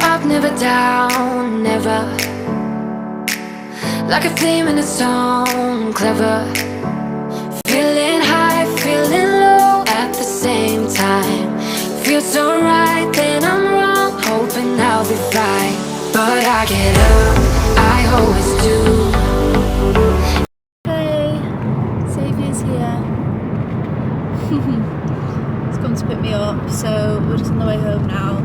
up, never down, never. Like a theme in a song, clever. Feeling high, feeling low at the same time. Feels so right, then I'm wrong, hoping I'll be fine. But I get up, I always do. Hey, Saviour's here. He's come to pick me up, so we're just on the way home now.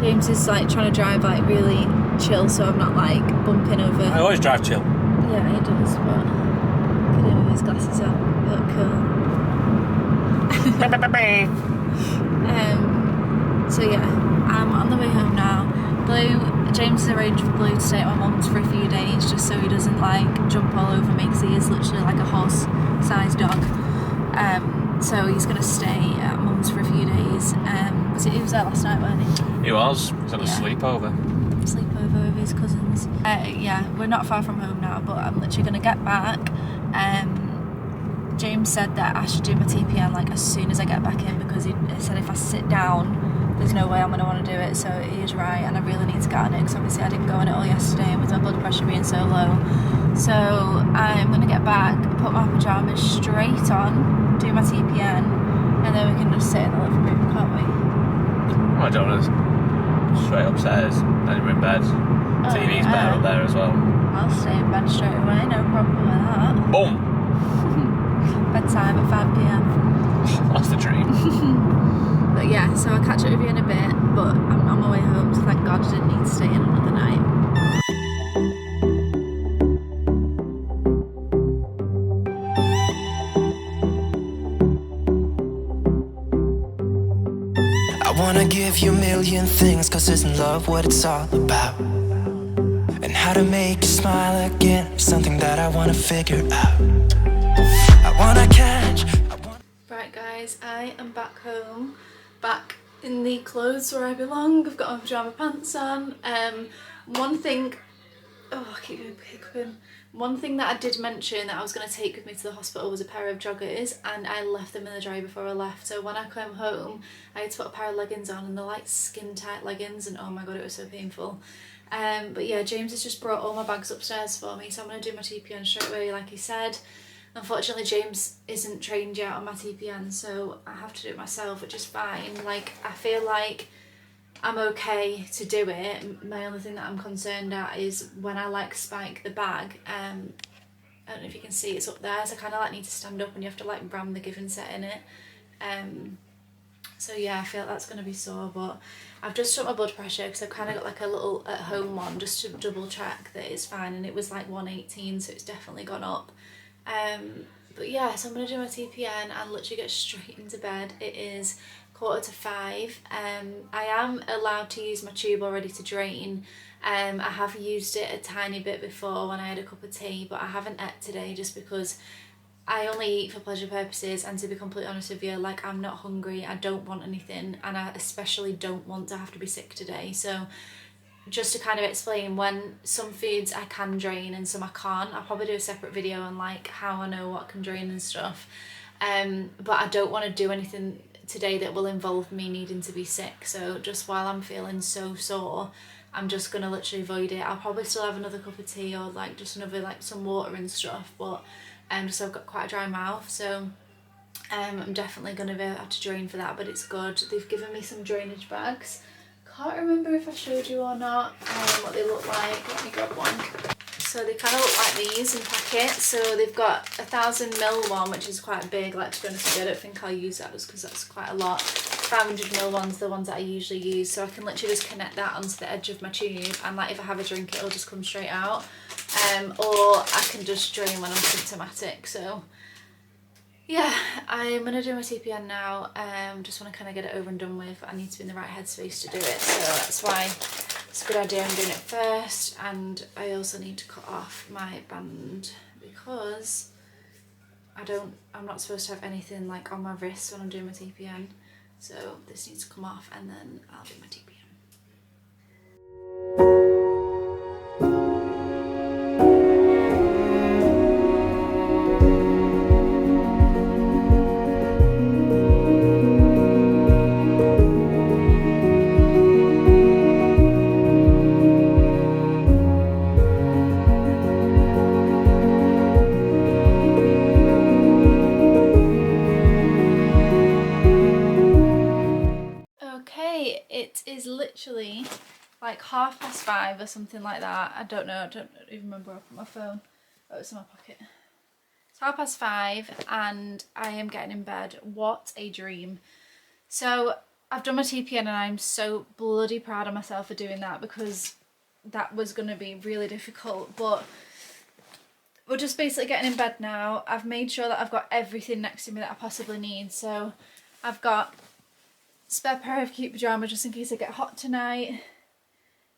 James is like trying to drive like really chill, so I'm not like bumping over. I always drive chill. Yeah, he does, but look at him with his glasses on. Look cool. So yeah, I'm on the way home now. James has arranged for Blue to stay at my mum's for a few days, just so he doesn't like jump all over me, because he is literally like a horse-sized dog. So he's going to stay at mum's for a few days. He was there last night, wasn't he? He was. He was on a sleepover. Sleepover with his cousins. Yeah, we're not far from home now, but I'm literally going to get back. James said that I should do my TPN like as soon as I get back in, because he said if I sit down, there's no way I'm going to want to do it. So he is right, and I really need to get on it, because obviously I didn't go on it all yesterday with my blood pressure being so low. So I'm going to get back, put my pyjamas straight on, do my TPN, and then we can just sit in the living room, can't we? I don't know. Straight upstairs, then you're in bed. TV's better up there as well. I'll stay in bed straight away, no problem with that. Boom! Bedtime at 5 PM. That's the dream. But yeah, so I'll catch up with you in a bit, but I'm on my way home, so thank God I didn't need to stay in another night. I wanna give you a million things, 'cause isn't love what it's all about? And how to make you smile again, something that I wanna figure out. I wanna catch. Right guys, I am back home, back in the clothes where I belong. I've got my pyjama pants on. One thing, oh I keep hiccuping. One thing that I did mention that I was going to take with me to the hospital was a pair of joggers, and I left them in the dryer before I left. So when I came home, I had to put a pair of leggings on, and they're like skin tight leggings, and oh my god, it was so painful. But yeah, James has just brought all my bags upstairs for me, so I'm going to do my TPN straight away like he said. Unfortunately, James isn't trained yet on my TPN, so I have to do it myself, which is fine. Like, I feel like I'm okay to do it. My only thing that I'm concerned at is when I like spike the bag, I don't know if you can see, it's up there, so I kind of like need to stand up and you have to like ram the given set in it. So yeah, I feel like that's going to be sore, but I've just took my blood pressure because I've kind of got like a little at home one just to double check that it's fine, and it was like 118, so it's definitely gone up. But yeah, so I'm going to do my TPN and literally get straight into bed. It is 4:45. I am allowed to use my tube already to drain. I have used it a tiny bit before when I had a cup of tea, but I haven't ate today just because I only eat for pleasure purposes, and to be completely honest with you, like, I'm not hungry, I don't want anything, and I especially don't want to have to be sick today. So just to kind of explain, when some foods I can drain and some I can't, I'll probably do a separate video on like how I know what can drain and stuff. But I don't want to do anything today that will involve me needing to be sick. So just while I'm feeling so sore, I'm just gonna literally avoid it. I'll probably still have another cup of tea or like just another like some water and stuff, but just so I've got quite a dry mouth, so I'm definitely gonna have to drain for that. But it's good. They've given me some drainage bags. Can't remember if I showed you or not what they look like. Let me grab one. So they kind of look like these in packets. So they've got 1,000ml one, which is quite big. Like, to be honest with you, I don't think I'll use that just because that's quite a lot. 500ml ones, the ones that I usually use. So I can literally just connect that onto the edge of my tube, and like if I have a drink, it'll just come straight out. Or I can just drain when I'm symptomatic. So yeah, I'm going to do my TPN now. Just want to kind of get it over and done with. I need to be in the right headspace to do it, so that's why it's a good idea I'm doing it first. And I also need to cut off my band because I'm not supposed to have anything like on my wrist when I'm doing my TPN. So this needs to come off, and then I'll do my TPN. literally like 5:30 or something like that. I don't know, I don't even remember where I put my phone. Oh, it's in my pocket. It's 5:30 and I am getting in bed. What a dream. So I've done my TPN and I'm so bloody proud of myself for doing that, because that was going to be really difficult, but we're just basically getting in bed now. I've made sure that I've got everything next to me that I possibly need. So I've got spare pair of cute pyjamas just in case I get hot tonight.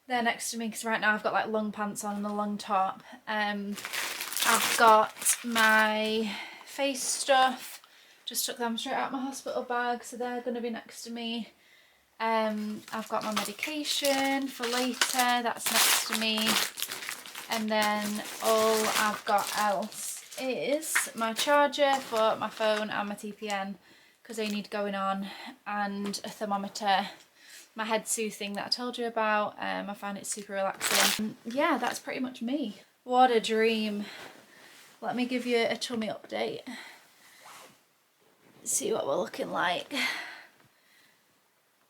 They're next to me because right now I've got like long pants on and a long top. I've got my face stuff, just took them straight out my hospital bag, so they're going to be next to me. I've got my medication for later, that's next to me. And then all I've got else is my charger for my phone and my TPN, because they need going on, and a thermometer, my head soothing that I told you about. I find it super relaxing. Yeah, that's pretty much me. What a dream. Let me give you a tummy update. See what we're looking like.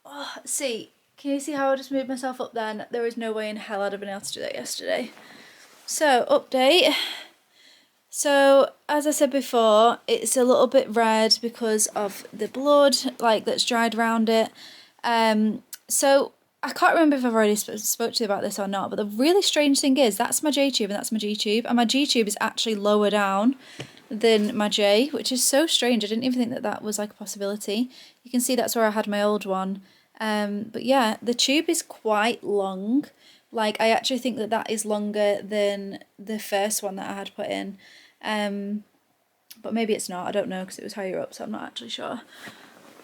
Oh, see, can you see how I just moved myself up then? There is no way in hell I'd have been able to do that yesterday. So, update. So, as I said before, it's a little bit red because of the blood, like, that's dried around it. So, I can't remember if I've already spoke to you about this or not, but the really strange thing is, that's my J-tube and that's my G-tube, and my G-tube is actually lower down than my J, which is so strange. I didn't even think that that was like a possibility. You can see that's where I had my old one. But yeah, the tube is quite long. Like, I actually think that that is longer than the first one that I had put in. But maybe it's not, I don't know, because it was higher up, so I'm not actually sure.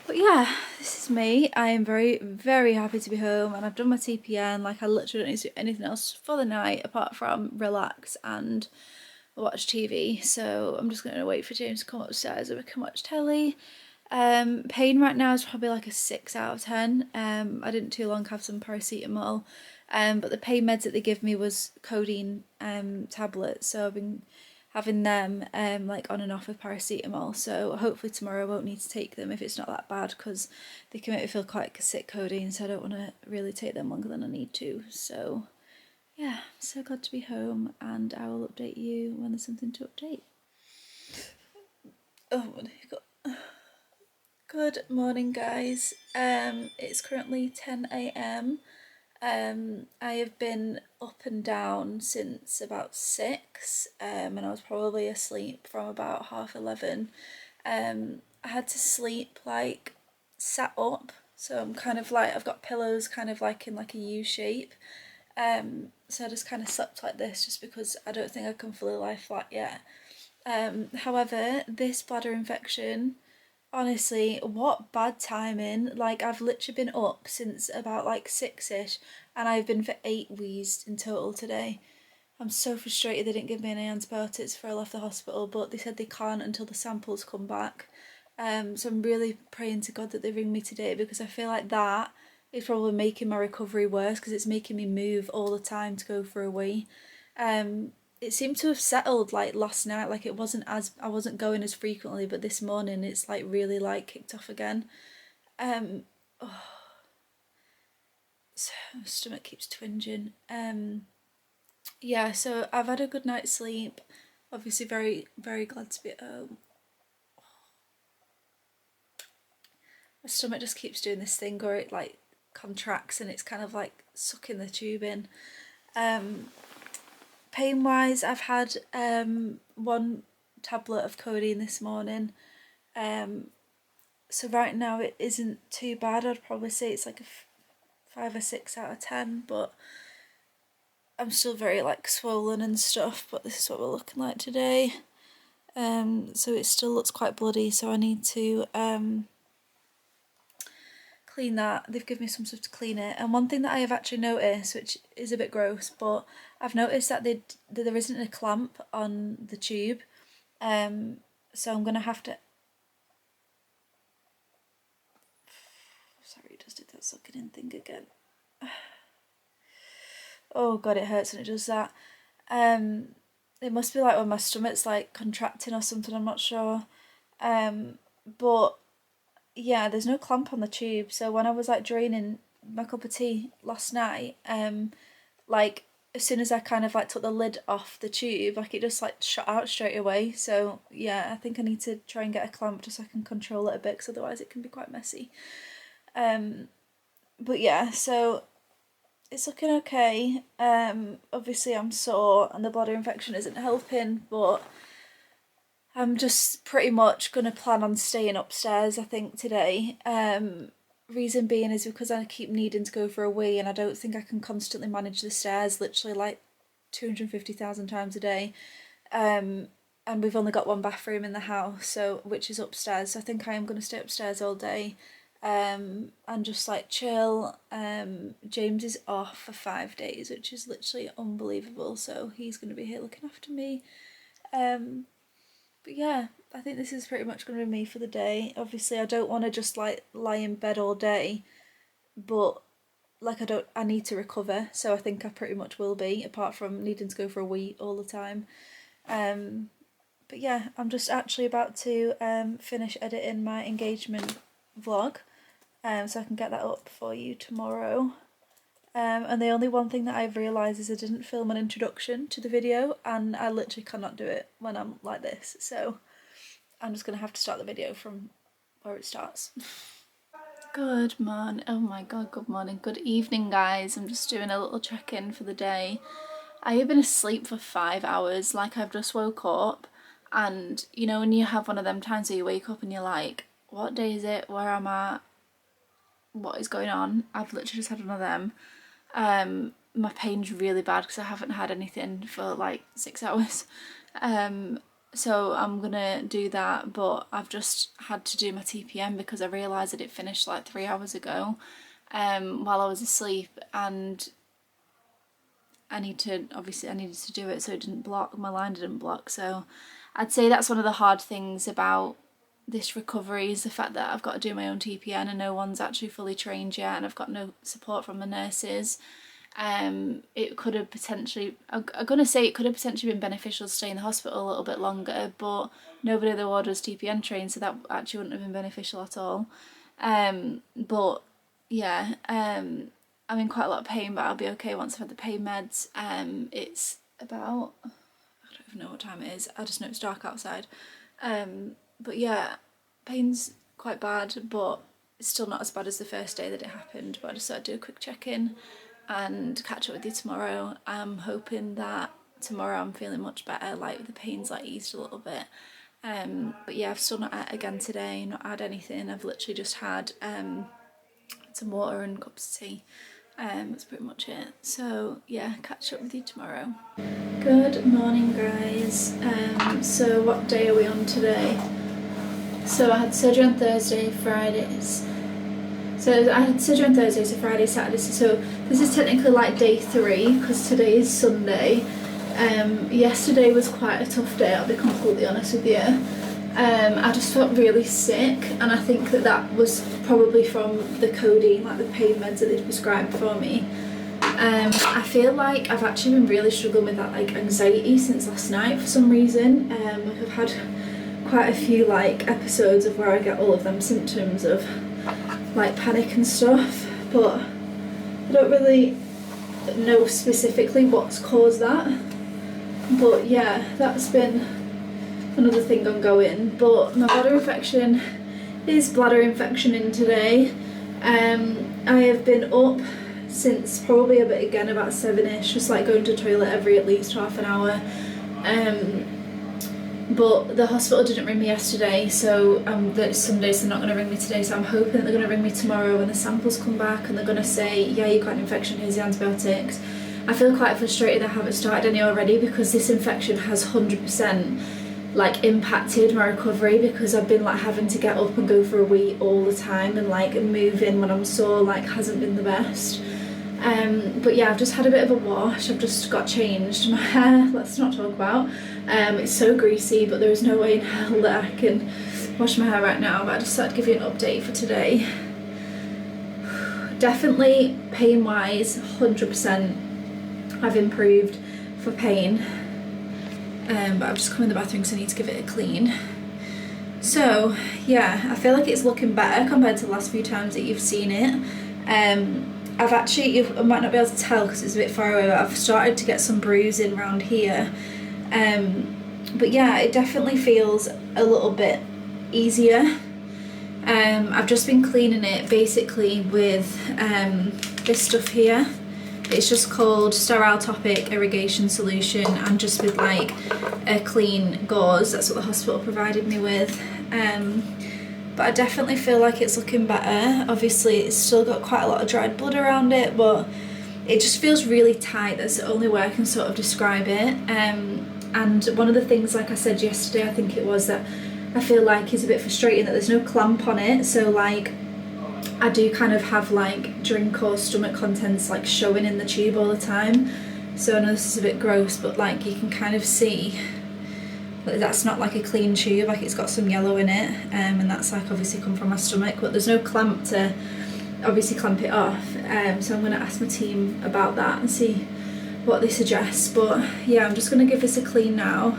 But yeah, this is me. I am very, very happy to be home, and I've done my TPN. Like, I literally don't need to do anything else for the night apart from relax and watch TV. So I'm just going to wait for James to come upstairs and we can watch telly. Pain right now is probably like a 6 out of 10. I didn't too long have some paracetamol, but the pain meds that they give me was codeine tablets, so I've been having them like on and off with paracetamol, so hopefully tomorrow I won't need to take them if it's not that bad, because they can make me feel quite sick, codeine, so I don't want to really take them longer than I need to. So yeah, so glad to be home, and I will update you when there's something to update. Oh, what have you got? Good morning, guys. It's currently 10 AM. I have been up and down since about 6, and I was probably asleep from about 10:30. I had to sleep like sat up, so I'm kind of like, I've got pillows kind of like in like a U shape. So I just kind of slept like this just because I don't think I can fully lie flat yet. However, this bladder infection, honestly, what bad timing. Like, I've literally been up since about like 6ish, and I've been for 8 wheezed in total today. I'm so frustrated they didn't give me any antibiotics before I left the hospital, but they said they can't until the samples come back. So I'm really praying to God that they ring me today, because I feel like that is probably making my recovery worse, because it's making me move all the time to go for a wee. It seemed to have settled like last night, like it wasn't as, I wasn't going as frequently, but this morning it's like really like kicked off again. So my stomach keeps twinging. Yeah, so I've had a good night's sleep. Obviously very, very glad to be at home. My stomach just keeps doing this thing where it like contracts and it's kind of like sucking the tube in. Pain wise, I've had 1 tablet of codeine this morning, so right now it isn't too bad. I'd probably say it's like a 5 or 6 out of 10, but I'm still very like swollen and stuff. But this is what we're looking like today. So it still looks quite bloody, so I need to clean that. They've given me some stuff to clean it. And one thing that I have actually noticed, which is a bit gross, but I've noticed that there isn't a clamp on the tube, so I'm gonna have to, sorry, it just did that sucking in thing again. Oh god, it hurts when it does that. It must be like when my stomach's like contracting or something, I'm not sure. But yeah, there's no clamp on the tube, so when I was like draining my cup of tea last night, like as soon as I kind of like took the lid off the tube, like it just like shot out straight away. So yeah, I think I need to try and get a clamp just so I can control it a bit, because otherwise it can be quite messy. But yeah, so it's looking okay. Obviously I'm sore and the bladder infection isn't helping, but I'm just pretty much going to plan on staying upstairs, I think, today. Reason being is because I keep needing to go for a wee, and I don't think I can constantly manage the stairs literally like 250,000 times a day. And we've only got one bathroom in the house, so which is upstairs, so I think I am going to stay upstairs all day. And just like chill. James is off for 5 days, which is literally unbelievable, so he's going to be here looking after me. But yeah, I think this is pretty much going to be me for the day. Obviously I don't want to just like lie in bed all day, but like I need to recover, so I think I pretty much will be, apart from needing to go for a wee all the time. But yeah, I'm just actually about to finish editing my engagement vlog, so I can get that up for you tomorrow. And the only one thing that I've realised is I didn't film an introduction to the video, and I literally cannot do it when I'm like this, so I'm just going to have to start the video from where it starts. Good morning, oh my god, good morning, good evening guys. I'm just doing a little check-in for the day. I have been asleep for 5 hours, like I've just woke up, and you know when you have one of them times where you wake up and you're like, what day is it, where am I, what is going on? I've literally just had one of them. My pain's really bad because I haven't had anything for like 6 hours. So I'm gonna do that, but I've just had to do my TPM because I realised that it finished like 3 hours ago, while I was asleep, and I needed to do it so it didn't block, my line didn't block. So I'd say that's one of the hard things about this recovery, is the fact that I've got to do my own TPN and no one's actually fully trained yet, and I've got no support from the nurses. It could have potentially, I'm gonna say it could have potentially been beneficial to stay in the hospital a little bit longer, but nobody in the ward was TPN trained, so that actually wouldn't have been beneficial at all. But yeah, I'm in quite a lot of pain, but I'll be okay once I've had the pain meds. It's about, I don't even know what time it is, I just know it's dark outside. But yeah, pain's quite bad, but it's still not as bad as the first day that it happened. But I just thought I'd do a quick check-in and catch up with you tomorrow. I'm hoping that tomorrow I'm feeling much better, like the pain's like eased a little bit. But yeah, I've still not ate again today, not had anything. I've literally just had some water and cups of tea. That's pretty much it. So yeah, catch up with you tomorrow. Good morning guys. So what day are we on today? So I had surgery on Thursday, Fridays. So I had surgery on Thursday, so Friday, Saturday. So this is technically like day 3 because today is Sunday. Yesterday was quite a tough day, I'll be completely honest with you. I just felt really sick, and I think that was probably from the codeine, like the pain meds that they'd prescribed for me. I feel like I've actually been really struggling with that like anxiety since last night for some reason. Like I've had quite a few like episodes of where I get all of them symptoms of like panic and stuff, but I don't really know specifically what's caused that. But yeah, that's been another thing ongoing. But my bladder infection is bladder infection in today. I have been up since probably about 7ish, just like going to the toilet every at least half an hour. But the hospital didn't ring me yesterday, so it's Sunday, so they're not going to ring me today, so I'm hoping that they're going to ring me tomorrow when the samples come back and they're going to say, yeah, you've got an infection, here's the antibiotics. I feel quite frustrated I haven't started any already, because this infection has 100% like impacted my recovery, because I've been like having to get up and go for a wee all the time, and like moving when I'm sore like hasn't been the best. But yeah, I've just had a bit of a wash. I've just got changed. My hair, let's not talk about. It's so greasy, but there is no way in hell that I can wash my hair right now. But I just thought I'd give you an update for today. Definitely pain-wise, 100% I've improved for pain. But I've just come in the bathroom because I need to give it a clean. So yeah, I feel like it's looking better compared to the last few times that you've seen it. I've actually, you might not be able to tell because it's a bit far away, but I've started to get some bruising around here. But yeah, it definitely feels a little bit easier. I've just been cleaning it basically with this stuff here. It's just called Sterile Topic Irrigation Solution, and just with like a clean gauze. That's what the hospital provided me with. But I definitely feel like it's looking better. Obviously it's still got quite a lot of dried blood around it, but it just feels really tight. That's the only way I can sort of describe it. And one of the things, like I said yesterday, I think it was, that I feel like is a bit frustrating that there's no clamp on it. So like I do kind of have like drink or stomach contents like showing in the tube all the time. So I know this is a bit gross, but like you can kind of see that that's not like a clean tube, like it's got some yellow in it, and that's like obviously come from my stomach, but there's no clamp to obviously clamp it off. So I'm going to ask my team about that and see what they suggest. But yeah, I'm just going to give this a clean now.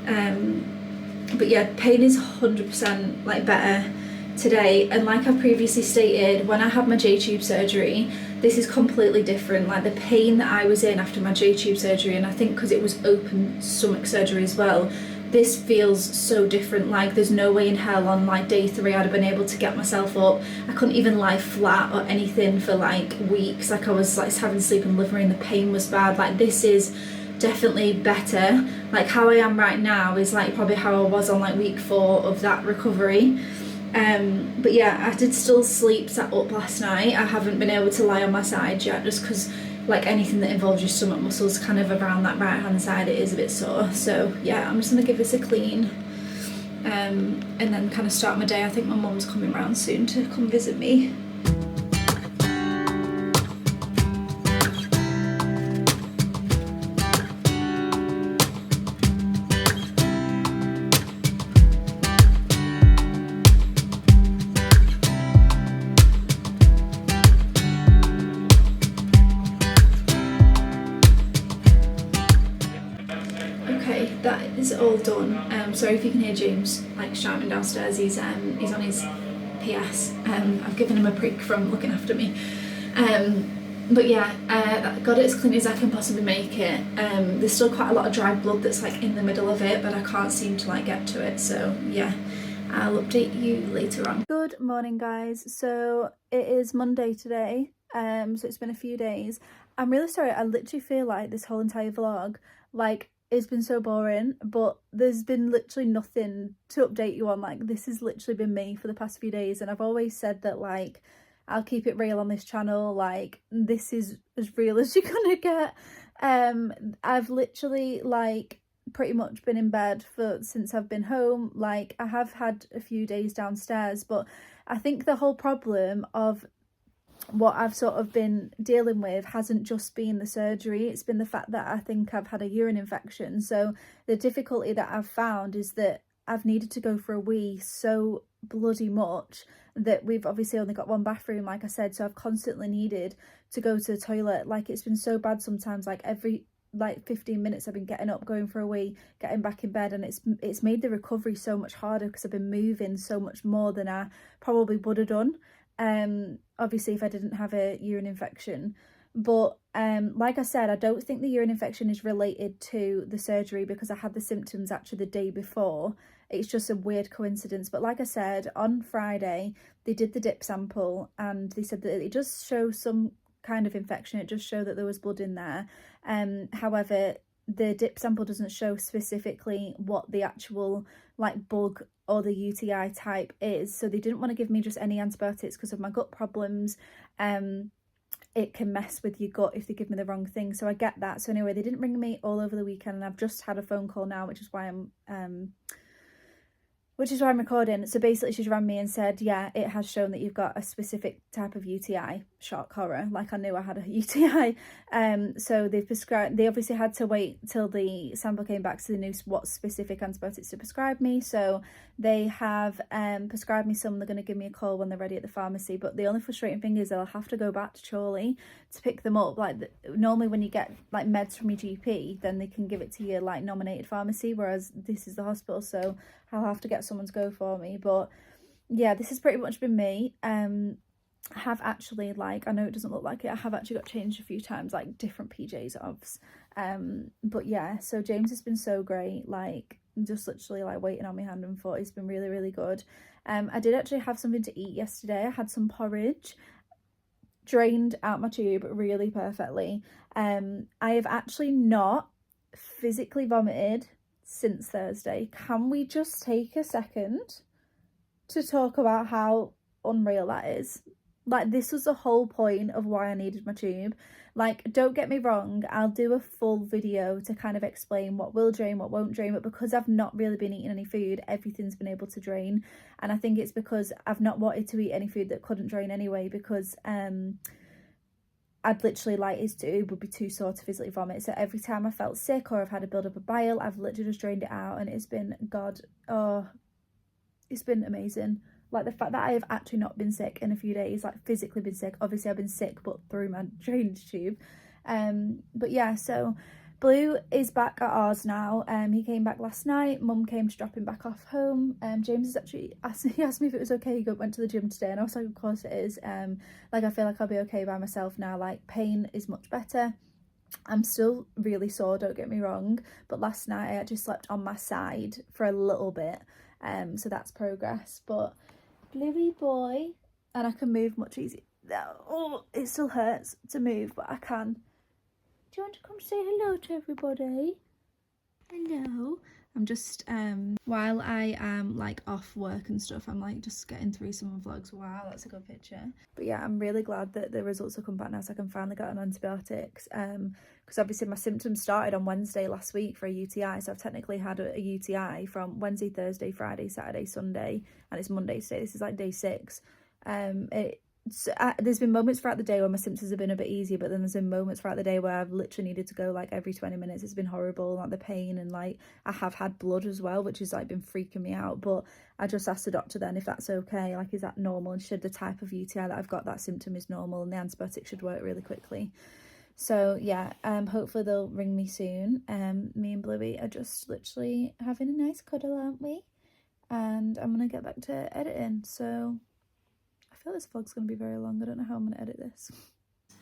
But yeah, pain is 100% like better today, and like I previously stated, when I had my J-tube surgery, this is completely different. Like the pain that I was in after my J-tube surgery, and I think because it was open stomach surgery as well, this feels so different. Like there's no way in hell on like day 3 I'd have been able to get myself up. I couldn't even lie flat or anything for like weeks. Like I was like having sleep and living, and the pain was bad. Like this is definitely better. Like how I am right now is like probably how I was on like week 4 of that recovery. But yeah, I did still sleep sat up last night. I haven't been able to lie on my side yet, just because like anything that involves your stomach muscles kind of around that right hand side, it is a bit sore. So yeah, I'm just gonna give this a clean and then kind of start my day. I think my mum's coming round soon to come visit me. That is all done. Sorry if you can hear James like shouting downstairs. He's on his PS. I've given him a prick from looking after me. But yeah, I got it as clean as I can possibly make it. There's still quite a lot of dried blood that's like in the middle of it, but I can't seem to like get to it. So yeah, I'll update you later on. Good morning, guys. So it is Monday today. So it's been a few days. I'm really sorry. I literally feel like this whole entire vlog, like, it's been so boring, but there's been literally nothing to update you on. Like this has literally been me for the past few days, and I've always said that like I'll keep it real on this channel. Like this is as real as you're gonna get. I've literally like pretty much been in bed since I've been home. Like I have had a few days downstairs, but I think the whole problem of what I've sort of been dealing with hasn't just been the surgery, it's been the fact that I think I've had a urine infection. So the difficulty that I've found is that I've needed to go for a wee so bloody much that we've obviously only got one bathroom, like I said, so I've constantly needed to go to the toilet. Like it's been so bad sometimes, like every like 15 minutes I've been getting up, going for a wee, getting back in bed, and it's made the recovery so much harder because I've been moving so much more than I probably would have done. Obviously if I didn't have a urine infection, but like I said, I don't think the urine infection is related to the surgery because I had the symptoms actually the day before. It's just a weird coincidence. But like I said, on Friday they did the dip sample and they said that it does show some kind of infection. It does show that there was blood in there. However, the dip sample doesn't show specifically what the actual like bug or the UTI type is, so they didn't want to give me just any antibiotics because of my gut problems. It can mess with your gut if they give me the wrong thing, so I get that. So anyway, they didn't ring me all over the weekend, and I've just had a phone call now, which is why I'm recording. So basically she's rang me and said, yeah, it has shown that you've got a specific type of UTI. Shock horror, like I knew I had a UTI. So they've prescribed, they obviously had to wait till the sample came back so they knew what specific antibiotics to prescribe me. So they have prescribed me some. They're going to give me a call when they're ready at the pharmacy, but the only frustrating thing is I'll have to go back to Chorley to pick them up. Like normally when you get like meds from your GP, then they can give it to your like nominated pharmacy, whereas this is the hospital, so I'll have to get someone to go for me. But yeah, this has pretty much been me. I have actually, like, I know it doesn't look like it, I have actually got changed a few times, like different PJs ofs. But yeah, so James has been so great, like just literally like waiting on my hand and foot. He's been really, really good. I did actually have something to eat yesterday. I had some porridge, drained out my tube really perfectly. I have actually not physically vomited since Thursday. Can we just take a second to talk about how unreal that is? Like, this was the whole point of why I needed my tube. Like, don't get me wrong, I'll do a full video to kind of explain what will drain, what won't drain, but because I've not really been eating any food, everything's been able to drain. And I think it's because I've not wanted to eat any food that couldn't drain anyway, because I'd literally, like, it would be too sore to physically vomit. So every time I felt sick or I've had a build up of bile, I've literally just drained it out, and it's been, it's been amazing. Like, the fact that I have actually not been sick in a few days, like physically been sick. Obviously I've been sick, but through my drainage tube. But yeah, so Blue is back at ours now. He came back last night. Mum came to drop him back off home. James has actually asked me if it was okay. He went to the gym today, and I was like, of course it is. Like, I feel like I'll be okay by myself now. Like, pain is much better. I'm still really sore, don't get me wrong, but last night I actually slept on my side for a little bit. So that's progress. But Bluey boy, and I can move much easier. Oh, it still hurts to move, but I can. Do you want to come say hello to everybody? Hello. I'm just, while I am like off work and stuff, I'm like just getting through some vlogs. Wow, that's a good picture. But yeah, I'm really glad that the results have come back now, so I can finally get on antibiotics. Because obviously my symptoms started on Wednesday last week for a UTI, so I've technically had a UTI from Wednesday, Thursday, Friday, Saturday, Sunday, and it's Monday today. This is like day 6. There's been moments throughout the day where my symptoms have been a bit easier, but then there's been moments throughout the day where I've literally needed to go like every 20 minutes. It's been horrible, like the pain, and like I have had blood as well, which has like been freaking me out. But I just asked the doctor then if that's okay, like is that normal, and should the type of UTI that I've got, that symptom is normal, and the antibiotic should work really quickly. So yeah, hopefully they'll ring me soon. Me and Bluey are just literally having a nice cuddle, aren't we? And I'm gonna get back to editing, so I feel this vlog's going to be very long. I don't know how I'm going to edit this.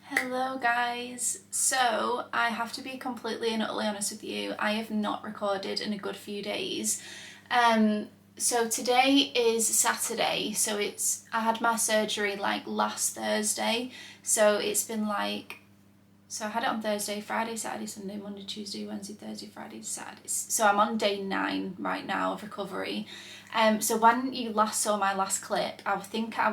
Hello guys. So I have to be completely and utterly honest with you. I have not recorded in a good few days. So today is Saturday. So I had my surgery like last Thursday. So it's been like, so I had it on Thursday, Friday, Saturday, Sunday, Monday, Tuesday, Wednesday, Thursday, Friday, Saturday. So I'm on day 9 right now of recovery. So when you last saw my last clip, I think I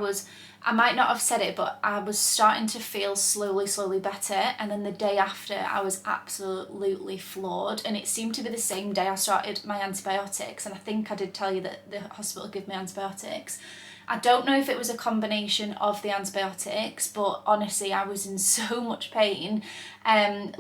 might not have said it, but I was starting to feel slowly better. And then the day after, I was absolutely floored. And it seemed to be the same day I started my antibiotics. And I think I did tell you that the hospital gave me antibiotics. I don't know if it was a combination of the antibiotics, but honestly, I was in so much pain. When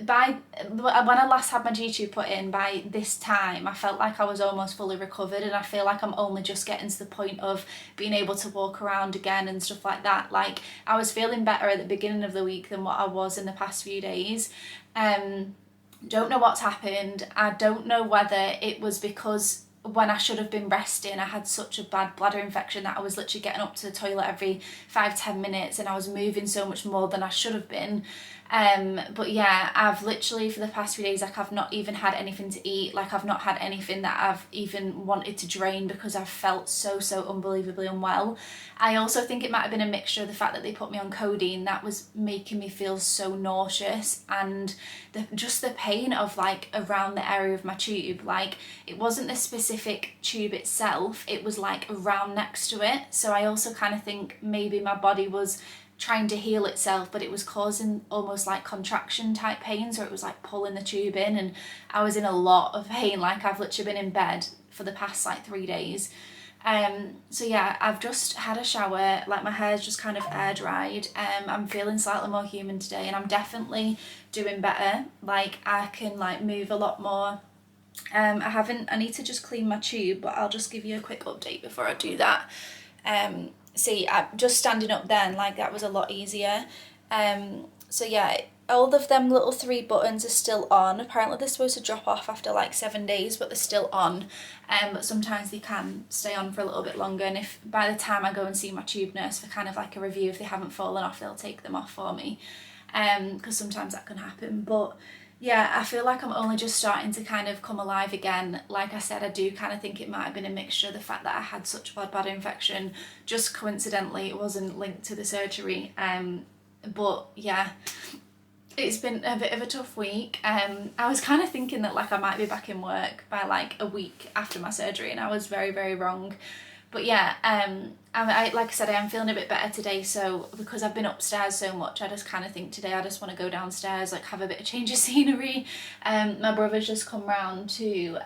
I last had my G-tube put in, by this time I felt like I was almost fully recovered, and I feel like I'm only just getting to the point of being able to walk around again and stuff like that. Like, I was feeling better at the beginning of the week than what I was in the past few days. Don't know what's happened. I don't know whether it was because when I should have been resting, I had such a bad bladder infection that I was literally getting up to the toilet every 5-10 minutes, and I was moving so much more than I should have been. But yeah, I've literally for the past few days, like, I've not even had anything to eat. Like, I've not had anything that I've even wanted to drain because I've felt so unbelievably unwell. I also think it might have been a mixture of the fact that they put me on codeine that was making me feel so nauseous, and just the pain of like around the area of my tube. Like, it wasn't the specific tube itself, it was like around next to it. So I also kind of think maybe my body was trying to heal itself, but it was causing almost like contraction type pains, or it was like pulling the tube in, and I was in a lot of pain. Like, I've literally been in bed for the past like 3 days. So yeah, I've just had a shower, like my hair's just kind of air dried. I'm feeling slightly more human today, and I'm definitely doing better. Like, I can like move a lot more. I need to just clean my tube, but I'll just give you a quick update before I do that. See, just standing up then, like, that was a lot easier. So yeah, all of them little 3 buttons are still on. Apparently they're supposed to drop off after like 7 days, but they're still on. But sometimes they can stay on for a little bit longer, and if by the time I go and see my tube nurse for kind of like a review, if they haven't fallen off, they'll take them off for me, because sometimes that can happen. But yeah, I feel like I'm only just starting to kind of come alive again. Like I said, I do kind of think it might have been a mixture of the fact that I had such a bad infection. Just coincidentally, it wasn't linked to the surgery. But yeah, it's been a bit of a tough week. I was kind of thinking that like I might be back in work by like a week after my surgery, and I was very, very wrong. But yeah, like I said, I am feeling a bit better today. So because I've been upstairs so much, I just kind of think today I just want to go downstairs, like have a bit of change of scenery. My brother's just come round to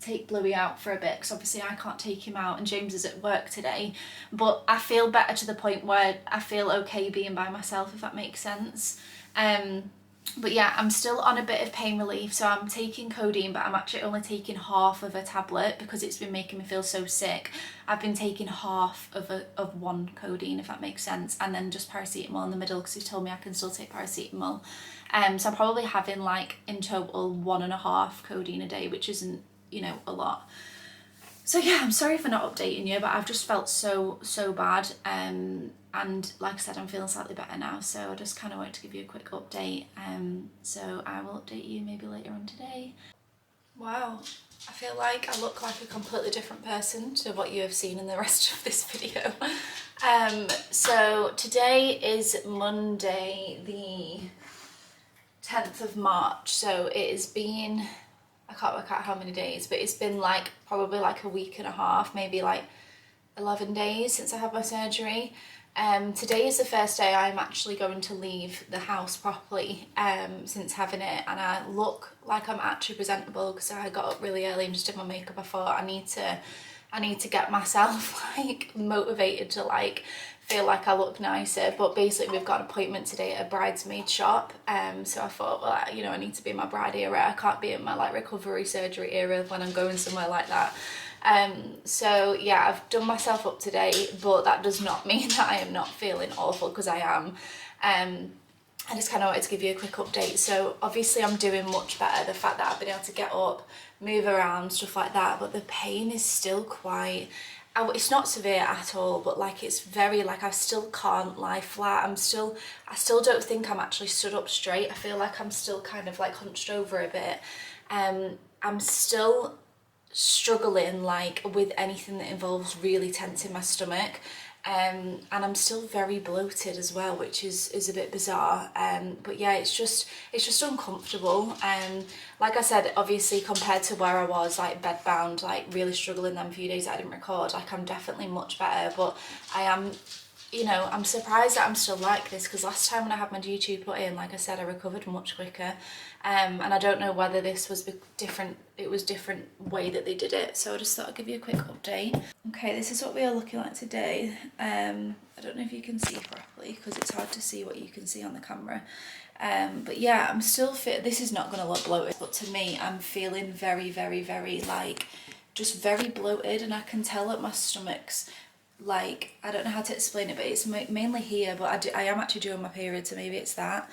take Bluey out for a bit, because obviously I can't take him out, and James is at work today. But I feel better to the point where I feel okay being by myself, if that makes sense. But yeah, I'm still on a bit of pain relief, so I'm taking codeine, but I'm actually only taking half of a tablet because it's been making me feel so sick. I've been taking half of one codeine, if that makes sense, and then just paracetamol in the middle, because he told me I can still take paracetamol. So I'm probably having like in total 1.5 codeine a day, which isn't, you know, a lot. So yeah, I'm sorry for not updating you, but I've just felt so bad. And like I said, I'm feeling slightly better now, so I just kind of wanted to give you a quick update. So I will update you maybe later on today. Wow, I feel like I look like a completely different person to what you have seen in the rest of this video. So today is Monday, the 10th of March, so it has been, I can't work out how many days, but it's been like probably like a week and a half, maybe like 11 days since I had my surgery. Today is the first day I'm actually going to leave the house properly since having it, and I look like I'm actually presentable because I got up really early and just did my makeup. I thought I need to get myself like motivated to like feel like I look nicer. But basically we've got an appointment today at a bridesmaid shop, so I thought, well, you know, I need to be in my bride era. I can't be in my like recovery surgery era when I'm going somewhere like that. So yeah, I've done myself up today, but that does not mean that I am not feeling awful, because I am. I just kind of wanted to give you a quick update. So obviously I'm doing much better, the fact that I've been able to get up, move around, stuff like that, but the pain is still quite, it's not severe at all, but like it's very, like I still can't lie flat. I still don't think I'm actually stood up straight. I feel like I'm still kind of like hunched over a bit. I'm still struggling like with anything that involves really tensing my stomach, and I'm still very bloated as well, which is a bit bizarre. But yeah, it's just uncomfortable. Like I said, obviously compared to where I was like bedbound, like really struggling them few days that I didn't record, like I'm definitely much better. But I am, you know, I'm surprised that I'm still like this, because last time when I had my G-tube put in, like I said, I recovered much quicker. And I don't know whether this was different, it was different way that they did it. So I just thought I'd give you a quick update. Okay, this is what we are looking like today. I don't know if you can see properly, because it's hard to see what you can see on the camera. But yeah, I'm still fit. This is not going to look bloated, but to me, I'm feeling very, very, very like, just very bloated, and I can tell that my stomach's like, I don't know how to explain it, but it's mainly here, but I am actually doing my period, so maybe it's that.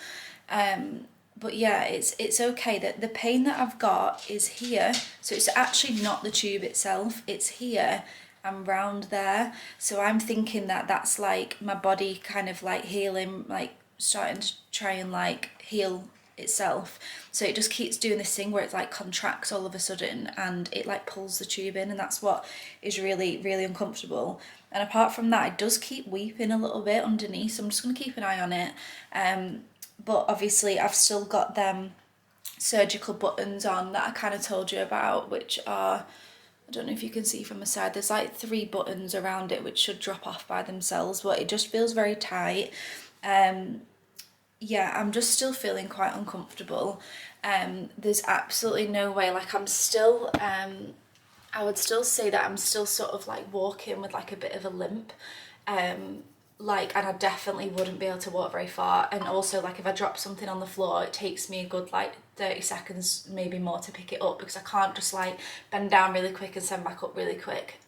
But yeah, it's okay. That the pain that I've got is here, so it's actually not the tube itself, it's here and round there. So I'm thinking that that's like my body kind of like healing, like starting to try and like heal itself. So it just keeps doing this thing where it like contracts all of a sudden, and it like pulls the tube in, and that's what is really, really uncomfortable. And apart from that, it does keep weeping a little bit underneath, so I'm just going to keep an eye on it. But obviously I've still got them surgical buttons on that I kind of told you about, which are, I don't know if you can see from the side, there's like 3 buttons around it which should drop off by themselves, but it just feels very tight. Yeah, I'm just still feeling quite uncomfortable. There's absolutely no way, like I'm still, I would still say that I'm still sort of like walking with like a bit of a limp. Like, and I definitely wouldn't be able to walk very far. And also like if I drop something on the floor, it takes me a good like 30 seconds, maybe more, to pick it up, because I can't just like bend down really quick and send back up really quick.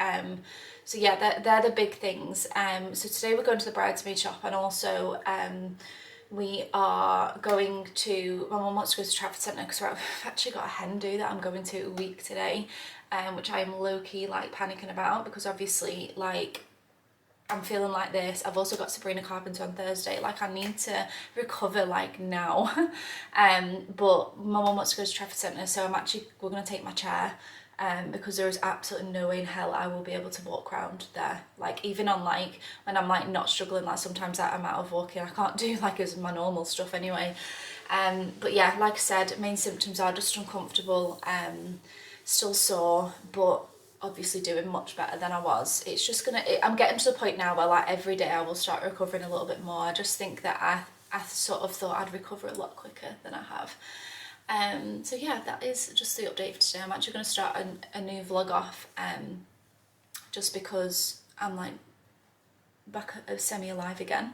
So yeah, they're the big things. So today we're going to the bridesmaid shop, and also we are going to, my mum wants to go to Trafford Centre because I've actually got a hen do that I'm going to a week today, which I am low-key like panicking about, because obviously like I'm feeling like this. I've also got Sabrina Carpenter on Thursday. Like I need to recover like now. But my mum wants to go to Trafford Centre, so we're going to take my chair, because there is absolutely no way in hell I will be able to walk around there. Like even on like when I'm like not struggling, like sometimes I'm out of walking, I can't do like as my normal stuff anyway. But yeah, like I said, main symptoms are just uncomfortable, still sore, but obviously doing much better than I was. It's just I'm getting to the point now where like every day I will start recovering a little bit more. I just think that I sort of thought I'd recover a lot quicker than I have. So yeah, that is just the update for today. I'm actually going to start a new vlog off, just because I'm like back semi-alive again.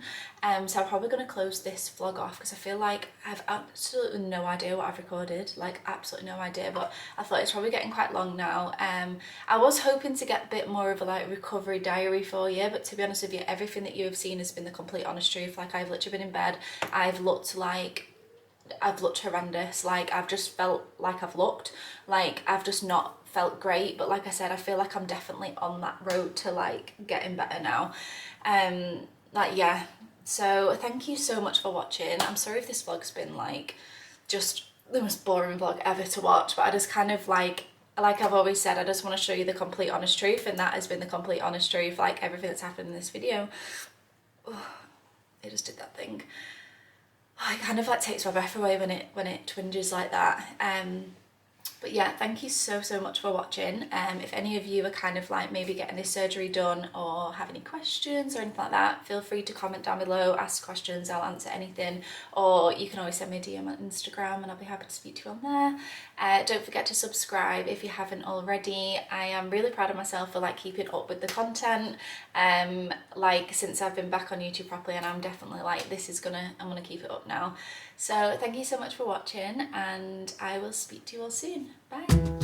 So I'm probably going to close this vlog off because I feel like I have absolutely no idea what I've recorded, like absolutely no idea, but I thought it's probably getting quite long now. I was hoping to get a bit more of a like recovery diary for you, but to be honest with you, everything that you have seen has been the complete honest truth. Like I've literally been in bed, I've looked horrendous, like I've just felt like I've looked, like I've just not felt great, but like I said, I feel like I'm definitely on that road to like getting better now. Like yeah, so thank you so much for watching. I'm sorry if this vlog's been like just the most boring vlog ever to watch, but I just kind of like I've always said, I just want to show you the complete honest truth, and that has been the complete honest truth. Like everything that's happened in this video, it just did that thing. It kind of like takes my breath away when it twinges like that. But yeah, thank you so much for watching. If any of you are kind of like maybe getting this surgery done or have any questions or anything like that, feel free to comment down below, ask questions, I'll answer anything, or you can always send me a DM on Instagram and I'll be happy to speak to you on there. Don't forget to subscribe if you haven't already. I am really proud of myself for like keeping up with the content, like since I've been back on YouTube properly, and I'm definitely like I'm gonna keep it up now. So thank you so much for watching, and I will speak to you all soon. Bye.